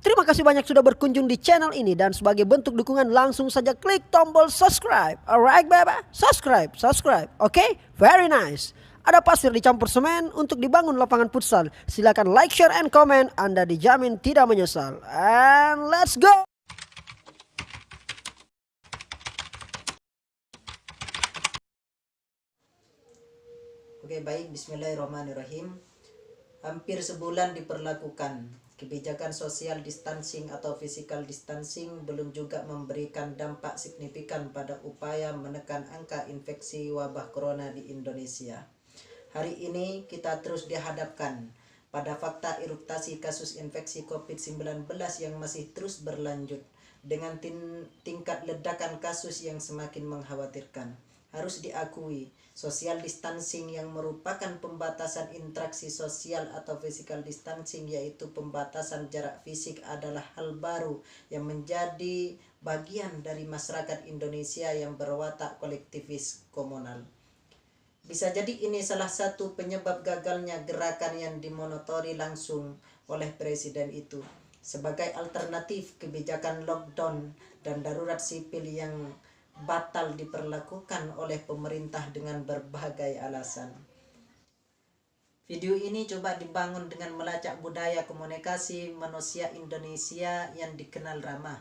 Terima kasih banyak sudah berkunjung di channel ini dan sebagai bentuk dukungan langsung saja klik tombol subscribe. Alright baby, subscribe. Oke, very nice. Ada pasir dicampur semen untuk dibangun lapangan futsal. Silakan like, share, and comment. Anda dijamin tidak menyesal. And let's go. Oke, baik, bismillahirrahmanirrahim. Hampir sebulan diperlakukan kebijakan social distancing atau physical distancing belum juga memberikan dampak signifikan pada upaya menekan angka infeksi wabah corona di Indonesia. Hari ini kita terus dihadapkan pada fakta erupsi kasus infeksi COVID-19 yang masih terus berlanjut dengan tingkat ledakan kasus yang semakin mengkhawatirkan. Harus diakui, social distancing yang merupakan pembatasan interaksi sosial atau physical distancing, yaitu pembatasan jarak fisik, adalah hal baru yang menjadi bagian dari masyarakat Indonesia yang berwatak kolektivis komunal. Bisa jadi ini salah satu penyebab gagalnya gerakan yang dimonitori langsung oleh presiden itu. Sebagai alternatif kebijakan lockdown dan darurat sipil yang batal diperlakukan oleh pemerintah dengan berbagai alasan. Video ini coba dibangun dengan melacak budaya komunikasi manusia Indonesia yang dikenal ramah,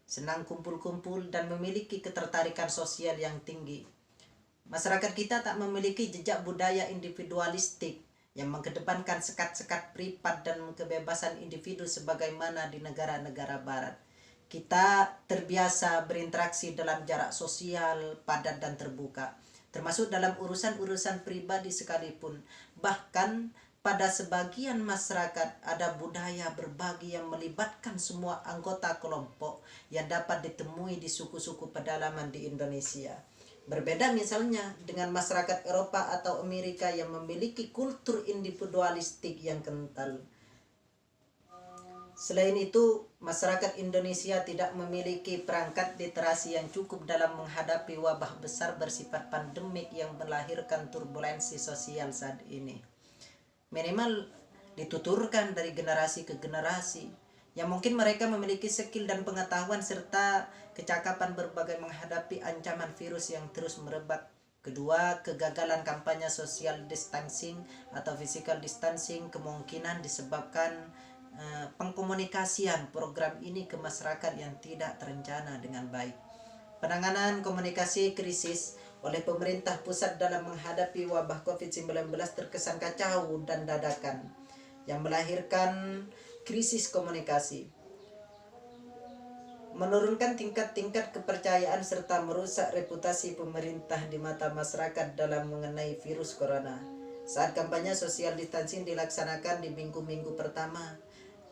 senang kumpul-kumpul dan memiliki ketertarikan sosial yang tinggi. Masyarakat kita tak memiliki jejak budaya individualistik yang mengedepankan sekat-sekat privat dan kebebasan individu sebagaimana di negara-negara barat. Kita terbiasa berinteraksi dalam jarak sosial padat dan terbuka, termasuk dalam urusan-urusan pribadi sekalipun. Bahkan pada sebagian masyarakat ada budaya berbagi yang melibatkan semua anggota kelompok yang dapat ditemui di suku-suku pedalaman di Indonesia. Berbeda misalnya dengan masyarakat Eropa atau Amerika yang memiliki kultur individualistik yang kental. Selain itu, masyarakat Indonesia tidak memiliki perangkat literasi yang cukup dalam menghadapi wabah besar bersifat pandemik yang melahirkan turbulensi sosial saat ini. Minimal dituturkan dari generasi ke generasi, yang mungkin mereka memiliki skill dan pengetahuan serta kecakapan berbagai menghadapi ancaman virus yang terus merebak. Kedua, kegagalan kampanye social distancing atau physical distancing kemungkinan disebabkan pengkomunikasian program ini ke masyarakat yang tidak terencana dengan baik. Penanganan komunikasi krisis oleh pemerintah pusat dalam menghadapi wabah COVID-19 terkesan kacau dan dadakan, yang melahirkan krisis komunikasi, menurunkan tingkat kepercayaan serta merusak reputasi pemerintah di mata masyarakat dalam mengenai virus corona. Saat kampanye social distancing dilaksanakan di minggu-minggu pertama,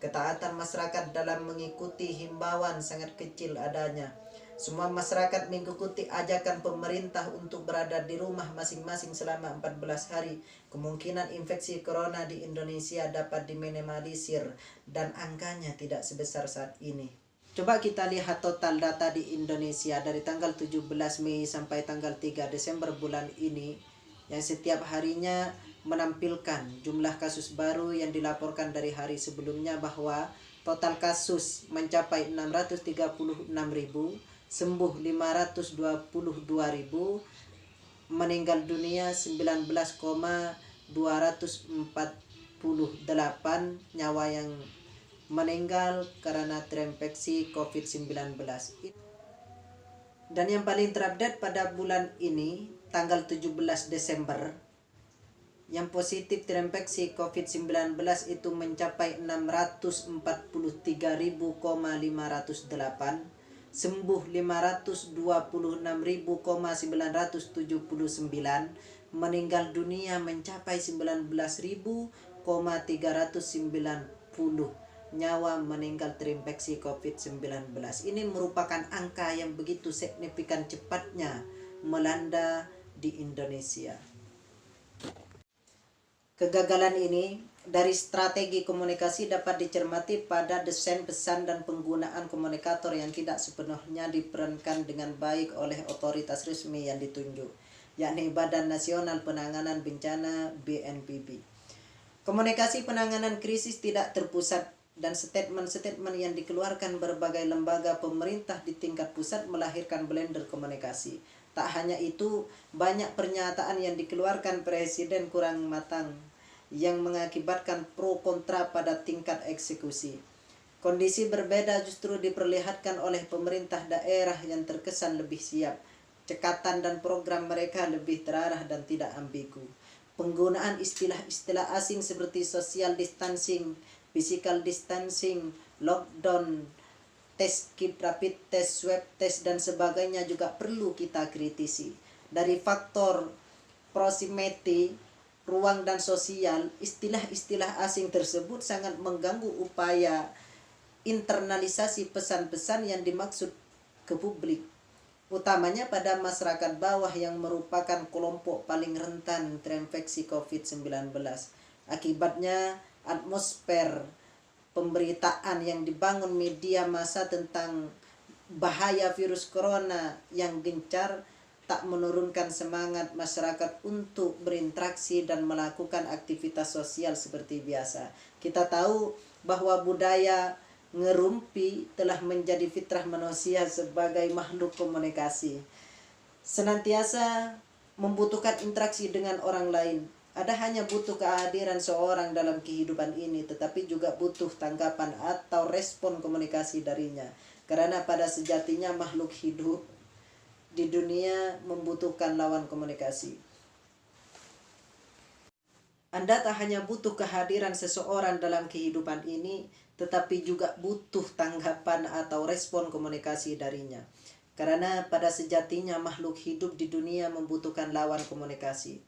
ketaatan masyarakat dalam mengikuti himbauan sangat kecil adanya. Semua masyarakat mengikuti ajakan pemerintah untuk berada di rumah masing-masing selama 14 hari. Kemungkinan infeksi corona di Indonesia dapat diminimalisir dan angkanya tidak sebesar saat ini. Coba kita lihat total data di Indonesia dari tanggal 17 Mei sampai tanggal 3 Desember bulan ini, yang setiap harinya menampilkan jumlah kasus baru yang dilaporkan dari hari sebelumnya, bahwa total kasus mencapai 636.000, sembuh 522.000, meninggal dunia 19,248 nyawa yang meninggal karena terinfeksi COVID-19. Dan yang paling terupdate pada bulan ini, tanggal 17 Desember, yang positif terinfeksi COVID-19 itu mencapai 643.508, sembuh 526.979, meninggal dunia mencapai 19.390 nyawa meninggal terinfeksi COVID-19. Ini merupakan angka yang begitu signifikan cepatnya melanda di Indonesia. Kegagalan ini dari strategi komunikasi dapat dicermati pada desain pesan dan penggunaan komunikator yang tidak sepenuhnya diperankan dengan baik oleh otoritas resmi yang ditunjuk, yakni Badan Nasional Penanganan Bencana (BNPB). Komunikasi penanganan krisis tidak terpusat dan statement-statement yang dikeluarkan berbagai lembaga pemerintah di tingkat pusat melahirkan blender komunikasi. Tak hanya itu, banyak pernyataan yang dikeluarkan presiden kurang matang yang mengakibatkan pro kontra pada tingkat eksekusi. Kondisi berbeda justru diperlihatkan oleh pemerintah daerah yang terkesan lebih siap. Cekatan dan program mereka lebih terarah dan tidak ambigu. Penggunaan istilah-istilah asing seperti social distancing, physical distancing, lockdown, tes kit rapid test, swab test, dan sebagainya juga perlu kita kritisi. Dari faktor proximity, ruang dan sosial, istilah-istilah asing tersebut sangat mengganggu upaya internalisasi pesan-pesan yang dimaksud ke publik, utamanya pada masyarakat bawah yang merupakan kelompok paling rentan terinfeksi COVID-19. Akibatnya, atmosfer pemberitaan yang dibangun media massa tentang bahaya virus corona yang gencar tak menurunkan semangat masyarakat untuk berinteraksi dan melakukan aktivitas sosial seperti biasa. Kita tahu bahwa budaya ngerumpi telah menjadi fitrah manusia sebagai makhluk komunikasi. Senantiasa membutuhkan interaksi dengan orang lain. Ada hanya butuh kehadiran seorang dalam kehidupan ini, tetapi juga butuh tanggapan atau respon komunikasi darinya. Karena pada sejatinya makhluk hidup di dunia membutuhkan lawan komunikasi. Anda tak hanya butuh kehadiran seseorang dalam kehidupan ini, tetapi juga butuh tanggapan atau respon komunikasi darinya. Karena pada sejatinya makhluk hidup di dunia membutuhkan lawan komunikasi.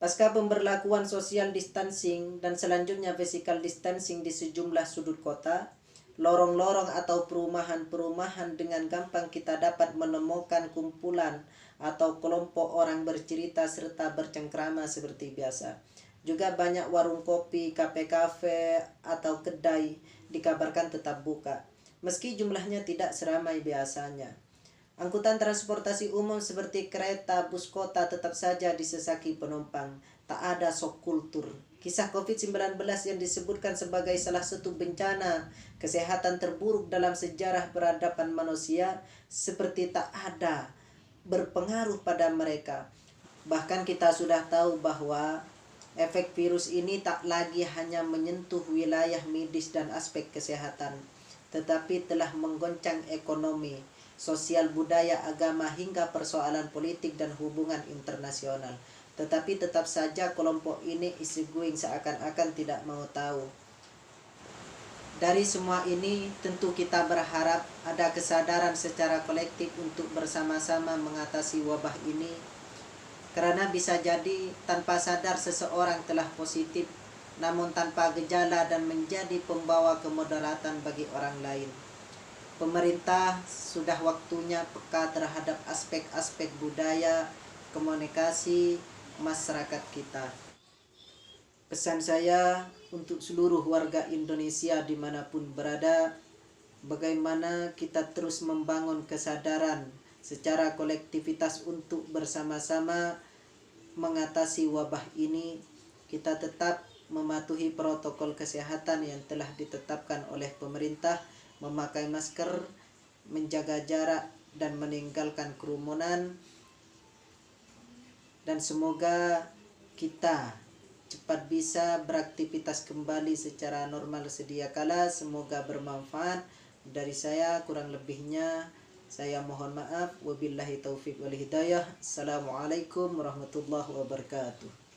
Pasca pemberlakuan social distancing dan selanjutnya physical distancing di sejumlah sudut kota, lorong-lorong atau perumahan-perumahan dengan gampang kita dapat menemukan kumpulan atau kelompok orang bercerita serta bercengkrama seperti biasa. Juga banyak warung kopi, kafe-kafe, atau kedai dikabarkan tetap buka, meski jumlahnya tidak seramai biasanya. Angkutan transportasi umum seperti kereta, bus kota tetap saja disesaki penumpang. Tak ada shock kultur. Kisah COVID-19 yang disebutkan sebagai salah satu bencana kesehatan terburuk dalam sejarah peradaban manusia seperti tak ada berpengaruh pada mereka. Bahkan kita sudah tahu bahwa efek virus ini tak lagi hanya menyentuh wilayah medis dan aspek kesehatan, tetapi telah menggoncang ekonomi, sosial, budaya, agama, hingga persoalan politik dan hubungan internasional. Tetapi tetap saja kelompok ini easygoing, seakan-akan tidak mau tahu. Dari semua ini tentu kita berharap ada kesadaran secara kolektif untuk bersama-sama mengatasi wabah ini. Karena bisa jadi tanpa sadar seseorang telah positif, namun tanpa gejala dan menjadi pembawa kemudaratan bagi orang lain. Pemerintah sudah waktunya peka terhadap aspek-aspek budaya, komunikasi masyarakat kita. Pesan saya untuk seluruh warga Indonesia dimanapun berada, bagaimana kita terus membangun kesadaran secara kolektivitas untuk bersama-sama mengatasi wabah ini. Kita tetap mematuhi protokol kesehatan yang telah ditetapkan oleh pemerintah, memakai masker, menjaga jarak, dan meninggalkan kerumunan. Dan semoga kita cepat bisa beraktivitas kembali secara normal sedia kala. Semoga bermanfaat. Dari saya kurang lebihnya saya mohon maaf. Wabillahi taufiq wal hidayah. Assalamualaikum warahmatullahi wabarakatuh.